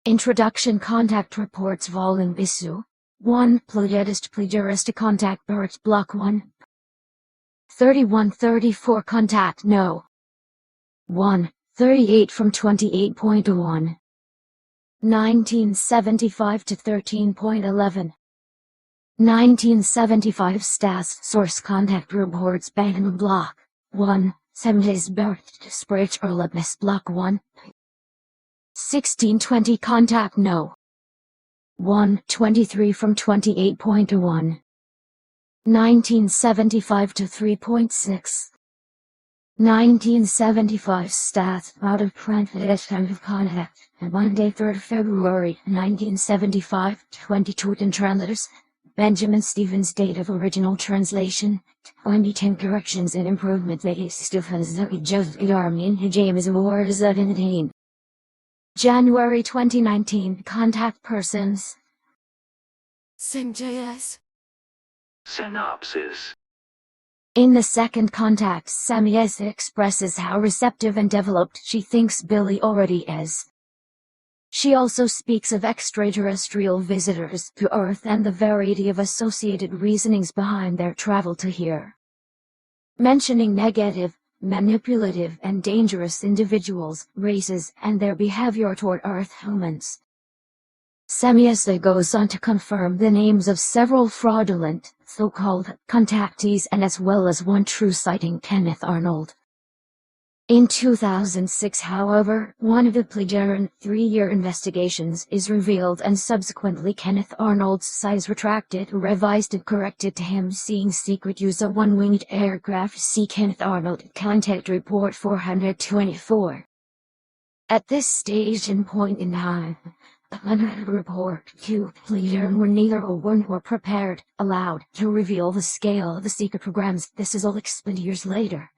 Introduction Contact Reports Volume Issue 1 Plagiarist Contact Birch Block 1 3134 Contact No 1 38 from 28.1 1975 to 13.11 1975 Stas Source Contact Reports Bang Block 1 Semjes Birch Sprich Erlebnis Block 1 1620 Contact No 1 23 from 28.1 1975 to 3.6 1975 Stats out of print edition of Contact and Monday 3rd February 1975 22 translators Benjamin Stevens date of original translation 2010 corrections and improvement made Stephens Joseph Armin James Ward Zedin January 2019 Contact Persons SimJS Synopsis. In the second contact, Semjes expresses how receptive and developed she thinks Billy already is. She also speaks of extraterrestrial visitors to Earth and the variety of associated reasonings behind their travel to here. Mentioning negative, manipulative and dangerous individuals, races, and their behavior toward Earth humans. Semjes goes on to confirm the names of several fraudulent, so-called contactees and as well as one true sighting, Kenneth Arnold. In 2006, however, one of the Plagiarian 3-year investigations is revealed and subsequently Kenneth Arnold's size retracted, revised and corrected to him seeing secret use of one-winged aircraft. See Kenneth Arnold Contact Report 424. At this stage and point in time, the report to Plagiarian were neither aware nor prepared, allowed to reveal the scale of the secret programs. This is all explained years later.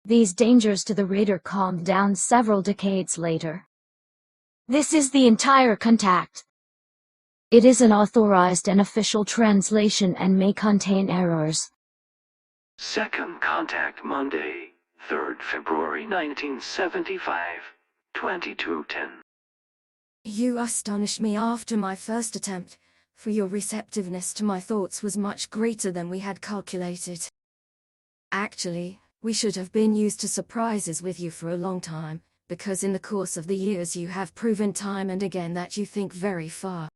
These dangers to the reader calmed down several decades later. This is the entire contact. It is an authorized and official translation and may contain errors. Second Contact Monday, 3rd February 1975, 22:10. You astonished me after my first attempt, for your receptiveness to my thoughts was much greater than we had calculated. Actually, we should have been used to surprises with you for a long time, because in the course of the years you have proven time and again that you think very far.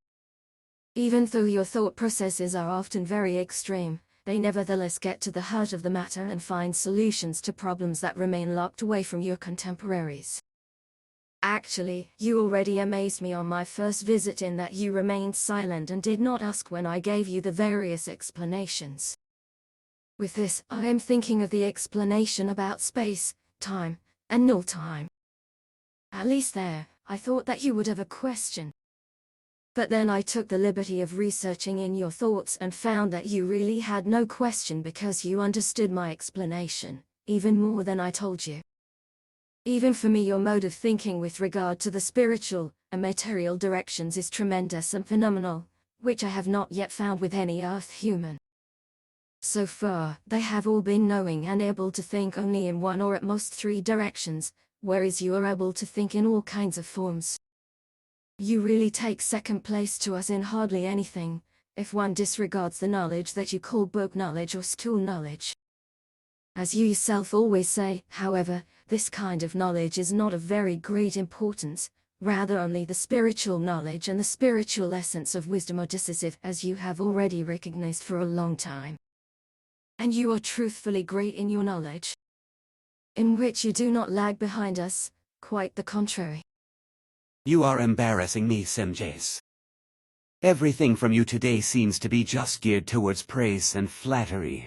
Even though your thought processes are often very extreme, they nevertheless get to the heart of the matter and find solutions to problems that remain locked away from your contemporaries. Actually, you already amazed me on my first visit in that you remained silent and did not ask when I gave you the various explanations. With this, I am thinking of the explanation about space, time, and null time. At least there, I thought that you would have a question. But then I took the liberty of researching in your thoughts and found that you really had no question because you understood my explanation, even more than I told you. Even for me, your mode of thinking with regard to the spiritual and material directions is tremendous and phenomenal, which I have not yet found with any Earth human. So far, they have all been knowing and able to think only in one or at most 3 directions, whereas you are able to think in all kinds of forms. You really take second place to us in hardly anything, if one disregards the knowledge that you call book knowledge or stool knowledge. As you yourself always say, however, this kind of knowledge is not of very great importance, rather only the spiritual knowledge and the spiritual essence of wisdom are decisive, as you have already recognized for a long time. And you are truthfully great in your knowledge, in which you do not lag behind us, quite the contrary. You are embarrassing me, Semjes. Everything from you today seems to be just geared towards praise and flattery.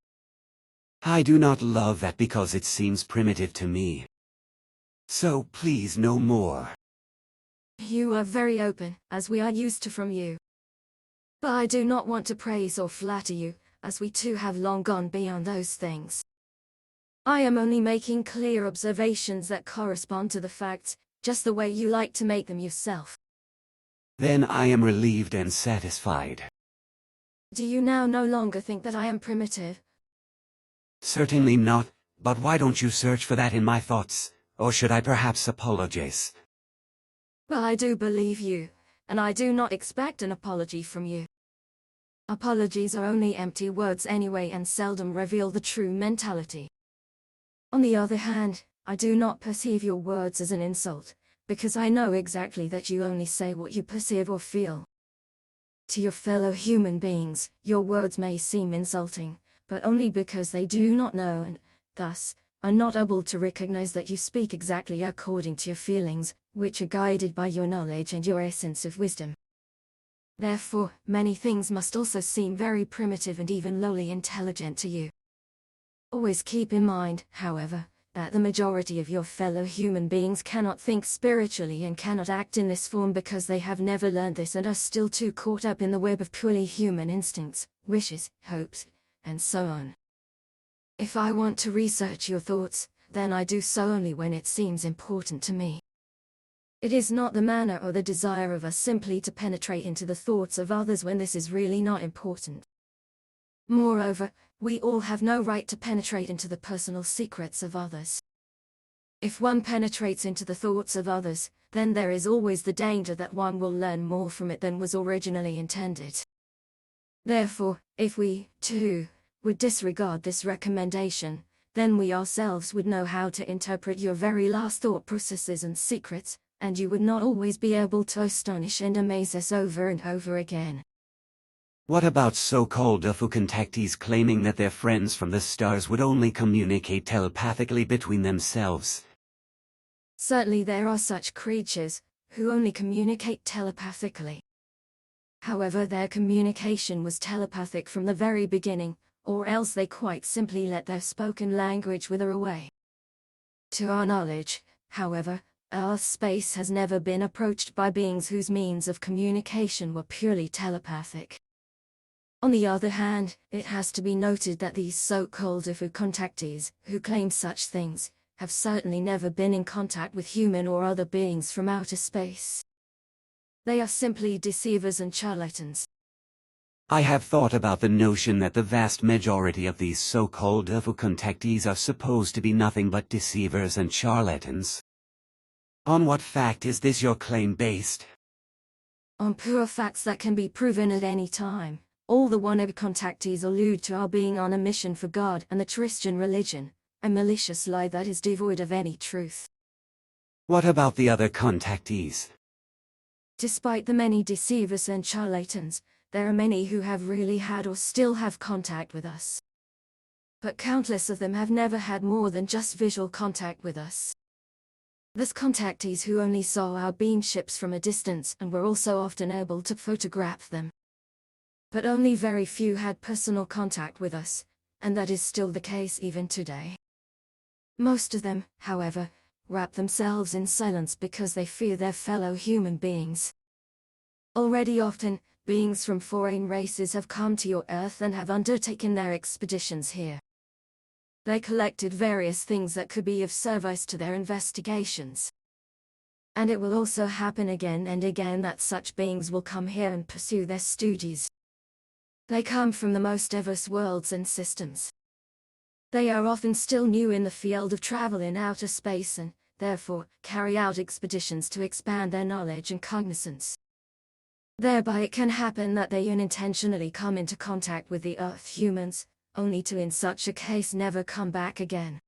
I do not love that because it seems primitive to me. So please no more. You are very open, as we are used to from you. But I do not want to praise or flatter you, as we too have long gone beyond those things. I am only making clear observations that correspond to the facts, just the way you like to make them yourself. Then I am relieved and satisfied. Do you now no longer think that I am primitive? Certainly not, but why don't you search for that in my thoughts, or should I perhaps apologize? But I do believe you, and I do not expect an apology from you. Apologies are only empty words anyway and seldom reveal the true mentality. On the other hand, I do not perceive your words as an insult, because I know exactly that you only say what you perceive or feel. To your fellow human beings, your words may seem insulting, but only because they do not know and, thus, are not able to recognize that you speak exactly according to your feelings, which are guided by your knowledge and your essence of wisdom. Therefore, many things must also seem very primitive and even lowly intelligent to you. Always keep in mind, however, that the majority of your fellow human beings cannot think spiritually and cannot act in this form because they have never learned this and are still too caught up in the web of purely human instincts, wishes, hopes, and so on. If I want to research your thoughts, then I do so only when it seems important to me. It is not the manner or the desire of us simply to penetrate into the thoughts of others when this is really not important. Moreover, we all have no right to penetrate into the personal secrets of others. If one penetrates into the thoughts of others, then there is always the danger that one will learn more from it than was originally intended. Therefore, if we, too, would disregard this recommendation, then we ourselves would know how to interpret your very last thought processes and secrets, and you would not always be able to astonish and amaze us over and over again. What about so-called UFO contactees claiming that their friends from the stars would only communicate telepathically between themselves? Certainly there are such creatures, who only communicate telepathically. However, their communication was telepathic from the very beginning, or else they quite simply let their spoken language wither away. To our knowledge, however, Earth's space has never been approached by beings whose means of communication were purely telepathic. On the other hand, it has to be noted that these so-called UFO contactees, who claim such things, have certainly never been in contact with human or other beings from outer space. They are simply deceivers and charlatans. I have thought about the notion that the vast majority of these so-called UFO contactees are supposed to be nothing but deceivers and charlatans. On what fact is this your claim based? On pure facts that can be proven at any time. All the wannabe contactees allude to our being on a mission for God and the Christian religion, a malicious lie that is devoid of any truth. What about the other contactees? Despite the many deceivers and charlatans, there are many who have really had or still have contact with us. But countless of them have never had more than just visual contact with us. Thus contactees who only saw our beam ships from a distance and were also often able to photograph them. But only very few had personal contact with us, and that is still the case even today. Most of them, however, wrap themselves in silence because they fear their fellow human beings. Already often, beings from foreign races have come to your Earth and have undertaken their expeditions here. They collected various things that could be of service to their investigations. And it will also happen again and again that such beings will come here and pursue their studies. They come from the most diverse worlds and systems. They are often still new in the field of travel in outer space and, therefore, carry out expeditions to expand their knowledge and cognizance. Thereby it can happen that they unintentionally come into contact with the Earth humans, only to in such a case never come back again.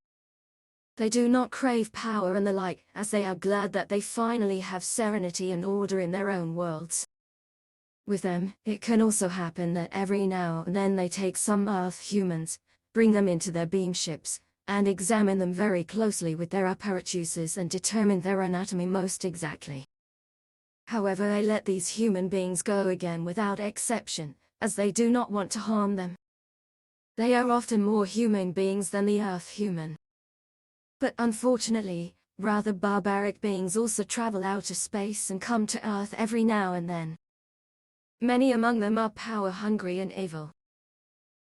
They do not crave power and the like, as they are glad that they finally have serenity and order in their own worlds. With them, it can also happen that every now and then they take some Earth humans, bring them into their beam ships, and examine them very closely with their apparatuses and determine their anatomy most exactly. However, they let these human beings go again without exception, as they do not want to harm them. They are often more human beings than the Earth human. But unfortunately, rather barbaric beings also travel outer space and come to Earth every now and then. Many among them are power-hungry and evil.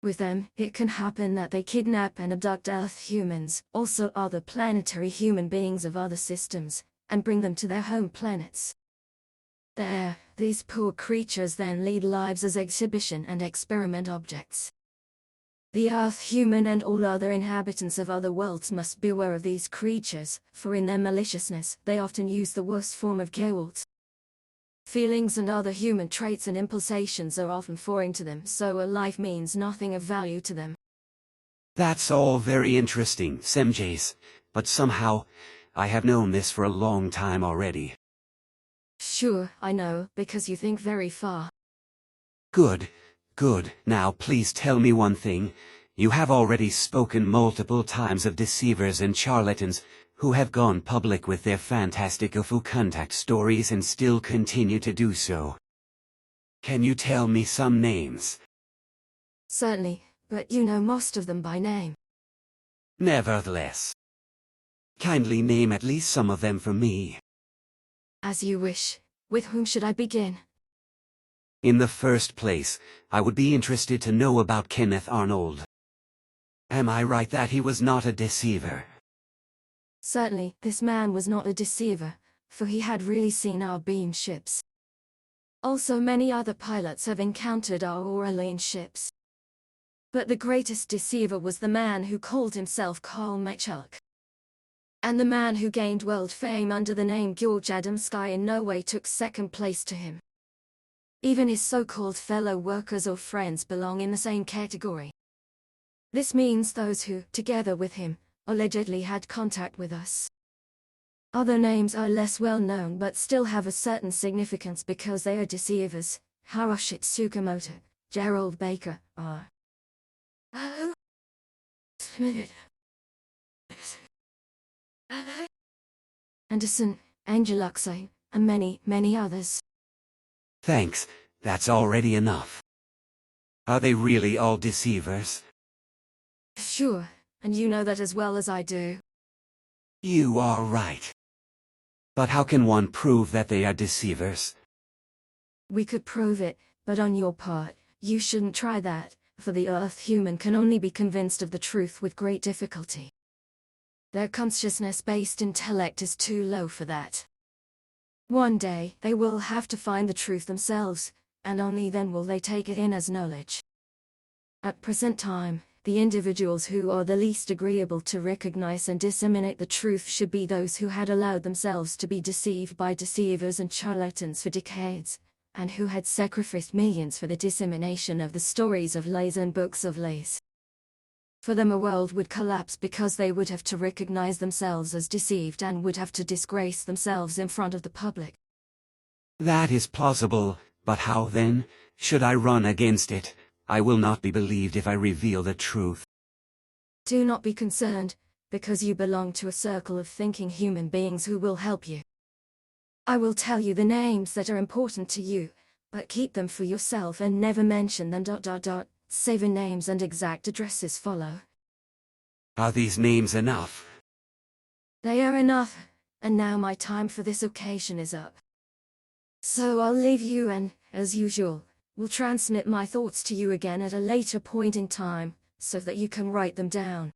With them, it can happen that they kidnap and abduct Earth humans, also other planetary human beings of other systems, and bring them to their home planets. There, these poor creatures then lead lives as exhibition and experiment objects. The Earth human and all other inhabitants of other worlds must beware of these creatures, for in their maliciousness, they often use the worst form of guilt. Feelings and other human traits and impulsations are often foreign to them, so a life means nothing of value to them. That's all very interesting, Semjace, but somehow, I have known this for a long time already. Sure, I know, because you think very far. Good, good. Now please tell me one thing. You have already spoken multiple times of deceivers and charlatans, who have gone public with their fantastic UFO contact stories and still continue to do so. Can you tell me some names? Certainly, but you know most of them by name. Nevertheless, kindly name at least some of them for me. As you wish. With whom should I begin? In the first place, I would be interested to know about Kenneth Arnold. Am I right that he was not a deceiver? Certainly, this man was not a deceiver, for he had really seen our beam ships. Also many other pilots have encountered our Aurelian ships. But the greatest deceiver was the man who called himself Karl Machuk. And the man who gained world fame under the name George Adamski in no way took second place to him. Even his so-called fellow workers or friends belong in the same category. This means those who, together with him, allegedly had contact with us. Other names are less well known but still have a certain significance because they are deceivers. Hiroshi Tsukamoto, Gerald Baker, R. Anderson, Angel Uxay, and many, many others. Thanks, that's already enough. Are they really all deceivers? Sure, and you know that as well as I do. You are right. But how can one prove that they are deceivers? We could prove it, but on your part, you shouldn't try that, for the Earth human can only be convinced of the truth with great difficulty. Their consciousness-based intellect is too low for that. One day, they will have to find the truth themselves, and only then will they take it in as knowledge. At present time, the individuals who are the least agreeable to recognize and disseminate the truth should be those who had allowed themselves to be deceived by deceivers and charlatans for decades, and who had sacrificed millions for the dissemination of the stories of lies and books of lies. For them a world would collapse because they would have to recognize themselves as deceived and would have to disgrace themselves in front of the public. That is plausible, but how then? Should I run against it? I will not be believed if I reveal the truth. Do not be concerned, because you belong to a circle of thinking human beings who will help you. I will tell you the names that are important to you, but keep them for yourself and never mention them. Saving names and exact addresses follow. Are these names enough? They are enough, and now my time for this occasion is up. So I'll leave you and, as usual, will transmit my thoughts to you again at a later point in time, so that you can write them down.